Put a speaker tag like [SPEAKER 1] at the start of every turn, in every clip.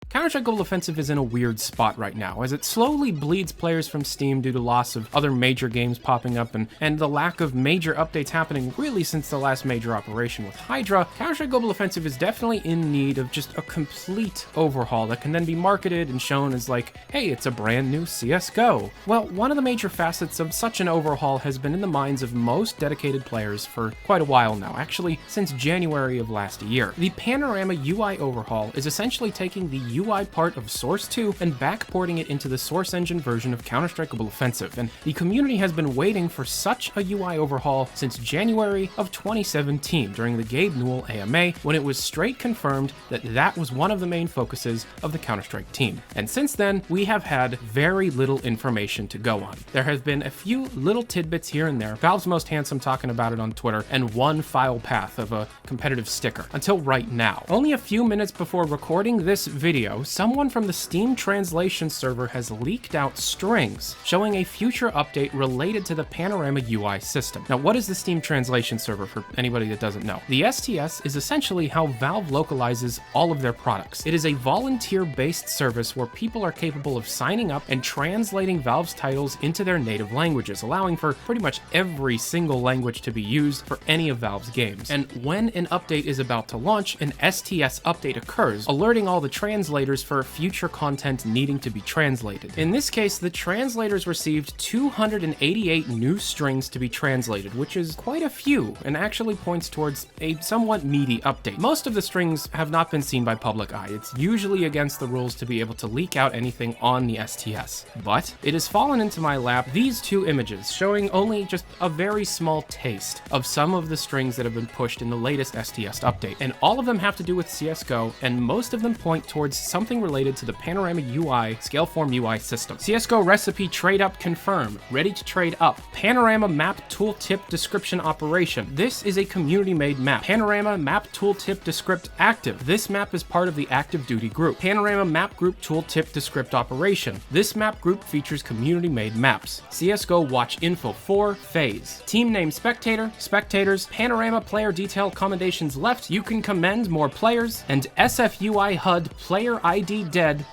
[SPEAKER 1] Counter-Strike Global Offensive is in a weird spot right now, as it slowly bleeds players from Steam due to loss of other major games popping up and the lack of major updates happening really since the last major operation with Hydra. Counter-Strike Global Offensive is definitely in need of just a complete overhaul that can then be marketed and shown as like, hey, it's a brand new CSGO. Well, one of the major facets of such an overhaul has been in the minds of most dedicated players for quite a while now, actually since January of last year. The Panorama UI overhaul is essentially taking the UI part of Source 2 and backporting it into the Source Engine version of Counter-Strike Global Offensive, and the community has been waiting for such a UI overhaul since January of 2017 during the Gabe Newell AMA, when it was straight confirmed that that was one of the main focuses of the Counter-Strike team. And since then, we have had very little information to go on. There have been a few little tidbits here and there, Valve's Most Handsome talking about it on Twitter, and one file path of a competitive sticker, until right now. Only a few minutes before recording this video, someone from the Steam translation server has leaked out strings showing a future update related to the Panorama UI system. Now, what is the Steam translation server for anybody that doesn't know? The STS is essentially how Valve localizes all of their products. It is a volunteer-based service where people are capable of signing up and translating Valve's titles into their native languages, allowing for pretty much every single language to be used for any of Valve's games. And when an update is about to launch, an STS update occurs, alerting all the translators for future content needing to be translated. In this case, the translators received 288 new strings to be translated, which is quite a few, and actually points towards a somewhat meaty update. Most of the strings have not been seen by public eye. It's usually against the rules to be able to leak out anything on the STS. But it has fallen into my lap these two images, showing only just a very small taste of some of the strings that have been pushed in the latest STS update. And all of them have to do with CSGO, and most of them point towards something related to the Panorama UI Scaleform UI system. CSGO recipe trade up confirmed. Ready to trade up. Panorama map tooltip description operation. This is a community-made map. Panorama map tooltip descript active. This map is part of the active duty group. Panorama map group tooltip descript operation. This map group features community-made maps. CSGO watch info 4 phase. Team name spectator, spectators, Panorama player detail commendations left, you can commend more players, and SFUI HUD player ID dead.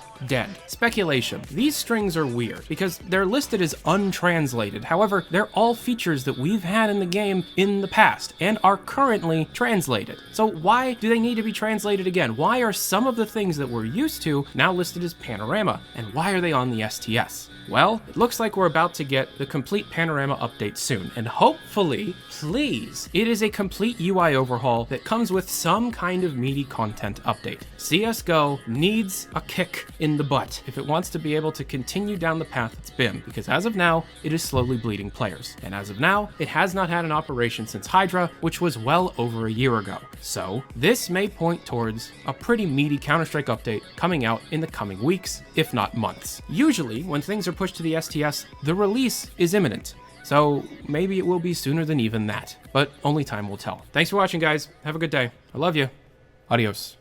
[SPEAKER 1] Speculation. These strings are weird because they're listed as untranslated. However, they're all features that we've had in the game in the past and are currently translated. So why do they need to be translated again? Why are some of the things that we're used to now listed as Panorama? And why are they on the STS? Well, it looks like we're about to get the complete Panorama update soon, and hopefully, please, it is a complete UI overhaul that comes with some kind of meaty content update. CSGO needs a kick in the butt if it wants to be able to continue down the path it's been, because as of now, it is slowly bleeding players. And as of now, it has not had an operation since Hydra, which was well over a year ago. So this may point towards a pretty meaty Counter-Strike update coming out in the coming weeks, if not months. Usually, when things are pushed to the STS, the release is imminent. So maybe it will be sooner than even that, but only time will tell. Thanks for watching, guys. Have a good day. I love you. Adios.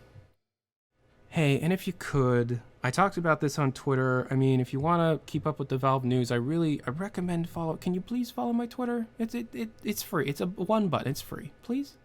[SPEAKER 1] Hey, and if you could, I talked about this on Twitter. I mean, if you want to keep up with the Valve news, I recommend follow. Can you please follow my Twitter? It's free. It's a one button. It's free. Please.